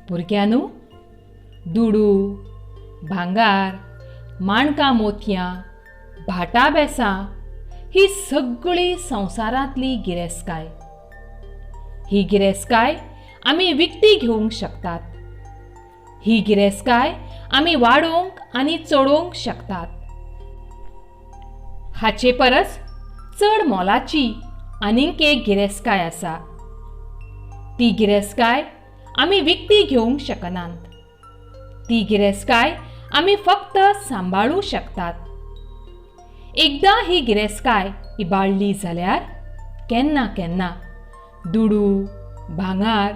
भुरग्यांनू, दुडू, भांगार, माणकां मोतयां, भाटां बेसां ही सगळी संवसारांतली गिरेस्तकाय. ही गिरेस्तकाय आमी विकती घेवंक शकतात. ही गिरेस्तकाय आमी वाडोवंक आनी चडोवंक शकतात. हाचे परस चड मोलाची आनीक एक गिरेस्तकाय आसा. ती गिरेस्तकाय आमी विकती घेवंक शकनात. ती गिरेस्तकाय आमी फक्त सांबाळूं शकतात. एकदां ही गिरेस्तकाय इबाडली जाल्यार केन्ना केन्ना दुडू, भांगार,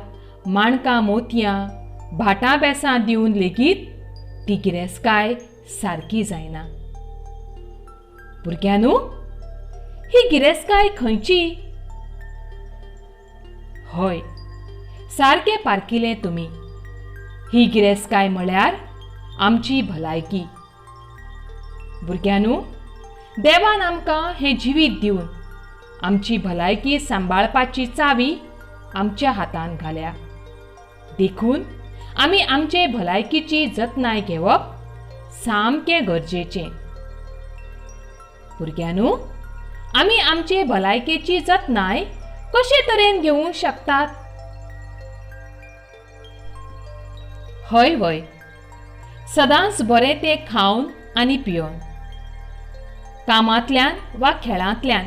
माणकां मोतयां, भाटां बेसां दिवन लेगीत ती गिरेस्तकाय सारकी जायना. भुरग्यांनू, ही गिरेस्तकाय खंयची? हय, सारकें पारकिलें तुमी. ही गिरेस्तकाय म्हळ्यार आमची भलायकी. भुरग्यांनू, देवान आमकां हें जिवीत दिवन आमची भलायकी सांबाळपाची चावी आमच्या हातांत घाल्या. देखून आमी आमचे भलायकीची जतनाय घेवप सामकें गरजेचें. भुरग्यांनू, आमी आमचे भलायकेची जतनाय कशे तरेन घेवंक शकतात? हय, सदांच बरें तें खावन आनी पियोन. कामांतल्यान वा खेळांतल्यान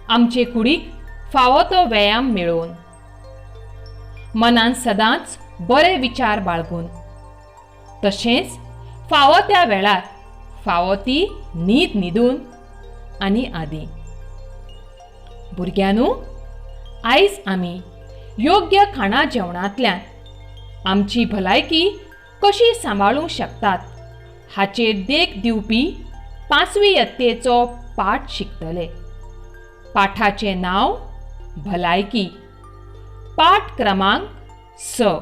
आमचे कुडीक फावो तो व्यायाम मेळोवन. मनान सदांच बरे विचार बाळगून. तशेंच फावो त्या वेळार फावो ती न्हीद न्हिदून आनी आदी. भुरग्यांनू, आयज आमी योग्य खाणा जेवणांतल्यान आमची भलायकी कशी सांबाळूंक शकतात हाचेर देख दिवपी 5वी यत्तेचो पाठ शिकतले. पाठाचें नांव भलायकी. पाठ क्रमांक 6.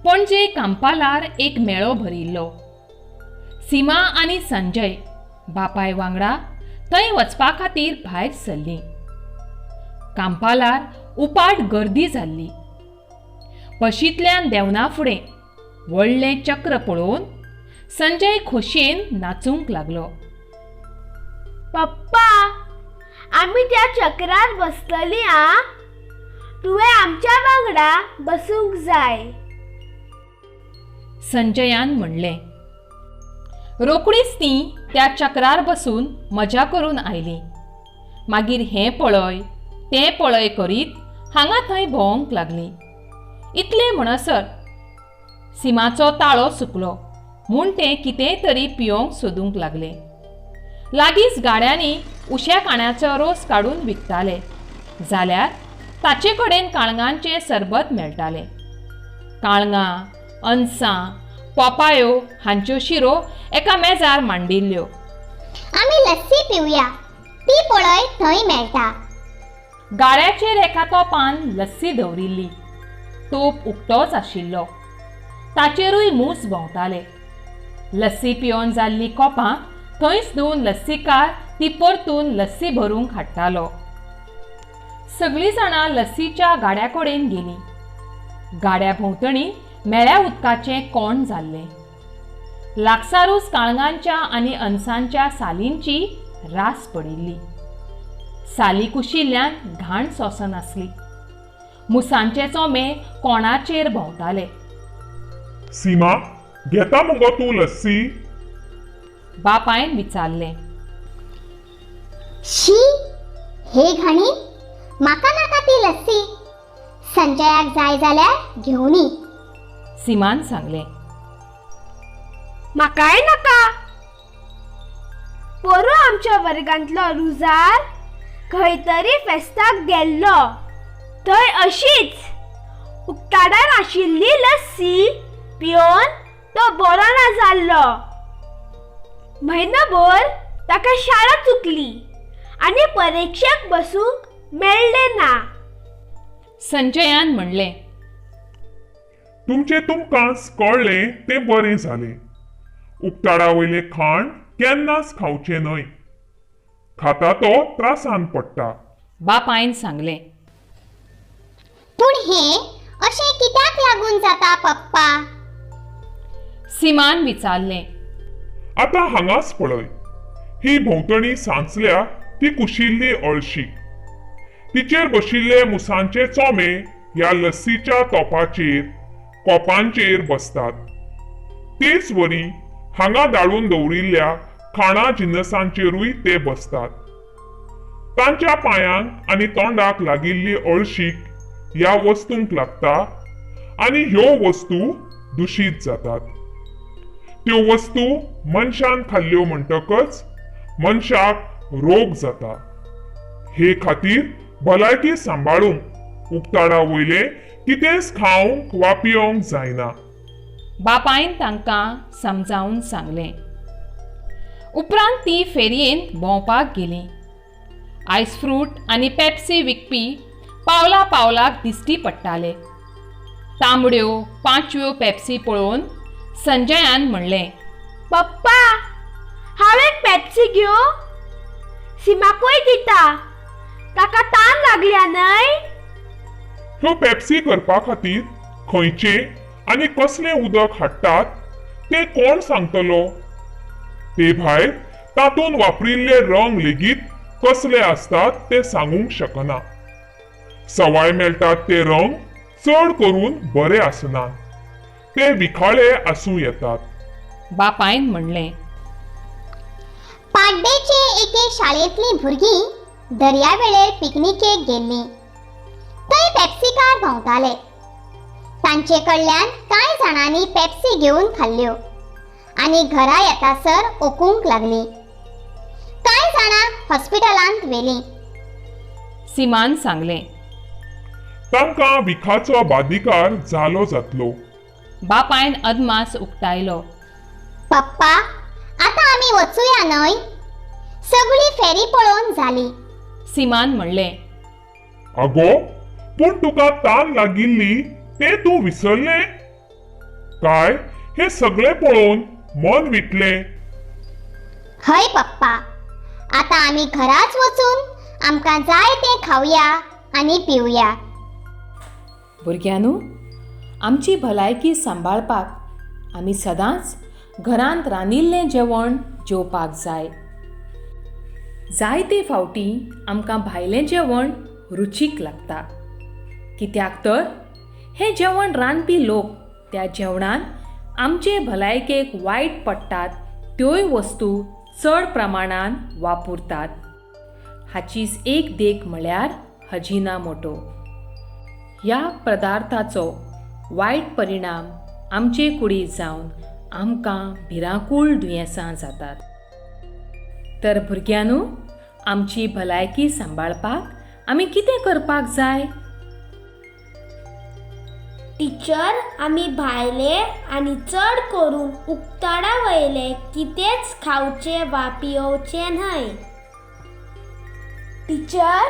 पणजे कांपालार एक मेळो भरिल्लो. सीमा आनी संजय बापाय वांगडा थंय वचपा खातीर भायर सरलीं. कांपालार उपाट गर्दी जाल्ली. बशींतल्यान देंवना फुडें व्हडलें चक्र पळोवन संजय खोशयेन नाचूंक लागलो. पप्पा, आमी त्या चक्रार बसतलीं आं? तुवें आमच्या वांगडा बसूंक जाय. संजयान म्हणलें. रोखडीच तीं त्या चक्रार बसून मजा करून आयलीं. मागीर हें पळय तें पळय करीत हांगा थंय भोंवंक लागलीं. इतलें म्हणसर सिमाचो ताळो सुकलो म्हूण तें कितेंय तरी पिवंक सोदूंक लागलें. लागींच गाड्यांनी उश्या काण्याचो रोस काडून विकताले जाल्यार ताचे कडेन काळंगांचें सरबत मेळटालें. काळंगां, अनसां, पोपायो हांच्यो शिरो एका मेजार मांडिल्ल्यो. आमी लस्सी पिवया, ती पळय थंय मेळटा. गाड्याचेर एका तोपान लस्सी दवरिल्ली. तोप उक्तोच आशिल्लो. ताचेरूय मूस भोंवताले. लस्सी पिवन जाल्ली कोपां थंयच धुवन लस्सीकार ती परतून लस्सी भरूंक हाडटालो. सगळीं जाणां लस्सीच्या गाड्या कडेन गेलीं. गाड्या भोंवतणी मेळ्या उदकाचें कोंड जाल्लें. लागसारूच काळंगांच्या आनी अनसांच्या सालींची रास पडिल्ली. साली कुशिल्ल्यान घाण सोसन आसली. मुसांचे चोमे कोणाचेर भोंवताले. सीमा, घेता मुगो तूं लस्सी? बापायन विचारलें. शी, हे घाणी, म्हाका नाका ती लस्सी. संजयाक जाय जाल्यार घेवन ये. सिमान सांगलें. म्हाकाय नाका. पोरू आमच्या वर्गांतलो रुजार खंय तरी फेस्ताक गेल्लो. थंय अशीच उक्ताडार आशिल्ली लस्सी पिवन तो बरो ना जाल्लो. म्हयनोभर ताका शाळा चुकली आनी परीक्षेक बसूंक मेळ्ळें ना. संजयान म्हणलें. तुमचें तुमकांच कळ्ळें तें बरें जालें. उक्ताडा वयलें खाण केन्नाच खावचें न्हय. खाता तो त्रासान पडटा. बापायन सांगलें. पूण हें अशें कित्याक लागून जाता पप्पा? सिमान विचारले. आता हांगाच पळय. ही भोंवतणी सांचल्या ती कुशिल्ली अळशी. तिचेर बशिल्ले मुसांचे चोमे ह्या लस्सीच्या तोपाचेर कोपांचेर बसतात. तेच वरी हांगा दाळून दवरिल्ल्या खाणा जिनसांचेरूय ते बसतात. तांच्या पायांक आनी तोंडाक लागिल्ली अळशीक ह्या वस्तूंक लागता आनी ह्यो वस्तू दुशीत जातात. त्यो वस्तू मनशान खाल्ल्यो म्हणटकच मनशाक रोग जाता. हे खातीर भलायकी सांबाळूंक उक्ताडा वयले कितेंच खावंक वा पिवंक जायना. बापायन तांकां समजावून सांगलें. उपरांत ती फेरयेन भोंवपाक गेलीं. आयस फ्रूट आनी पेप्सी विकपी पावला पावलाक दिश्टी पडटाले. तांबड्यो 5व्यो पेप्सी पळोवन संजयान म्हणलें. पप्पा, हांव एक पेप्सी घेऊ? सिमाकूय दिता. ताका तान लागल्या न्हय? ह्यो पेप्सी करपा खातीर खंयचे आनी कसले उदक हाडटात ते कोण सांगतलो? ते भायर तातूंत वापरिल्ले रंग लेगीत कसले असतात ते सांगूंक शकना. सवाय मेळटात ते रंग चड करून बरे आसनात. ते विखाळे आसूं येतात. बापायन म्हणलें. पाड्डेचे एके शाळेंतलीं भुरगीं दर्यावेळेर पिकनिकेक गेल्लीं. थंय पेप्सिकार भोंवताले. तांचे कडल्यान कांय जाणांनी पेप्सी घेवन खाल्ल्यो आनी घरा येतासर ओकूंक लागलीं. कांय जाणांक हॉस्पिटलांत व्हेलीं. सिमान सांगलें. तांकां विखाचो बादिकार जालो जातलो. बापायन अदमास उक्तायलो. पप्पा, आतां आमी वचूया न्हय? सगळी फेरी पळोवन जाली. सिमान म्हणलें. आगो, पूण तुका तान लागिल्ली ते तूं विसरलें? काय हे सगळे पळोवन मन विटलें? हय पप्पा, आतां आमी घराच वचून आमकां जाय तें खावया आनी पिवया. भुरग्यांनो, आमची भलायकी सांबाळपाक आमी सदांच घरांत रांदिल्लें जेवण जेवपाक जाय. जायते फावटी आमकां भायलें जेवण रुचीक लागता. कित्याक तर हें जेवण रांदपी लोक त्या जेवणान आमचे भलायकेक वायट पडटात त्योय वस्तू चड प्रमाणान वापरतात. हाचीच एक देख म्हळ्यार हजिनामोटो. ह्या पदार्थाचो वायट परिणाम आमचे कुडींत जावन आमकां भिरांकूळ दुयेंसां जातात. तर भुरग्यांनो, आमची भलायकी सांबाळपाक आमी कितें करपाक जाय? टिचर, आमी भायले आनी चड करून उक्ताडा वयले कितेंच खावचे वा पियोवचे न्हय. टिचर,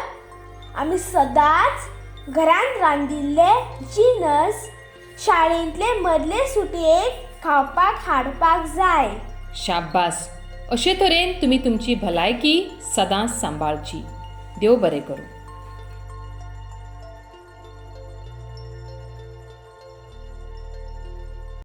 आमी सदांच घरांत रांदिल्ले जिनस शाळेंतले मदले सुटयेक खावपाक हाडपाक जाय. शाब्बास. अशे तरेन तुमी तुमची भलायकी सदांच सांबाळची. देव बरें करूं.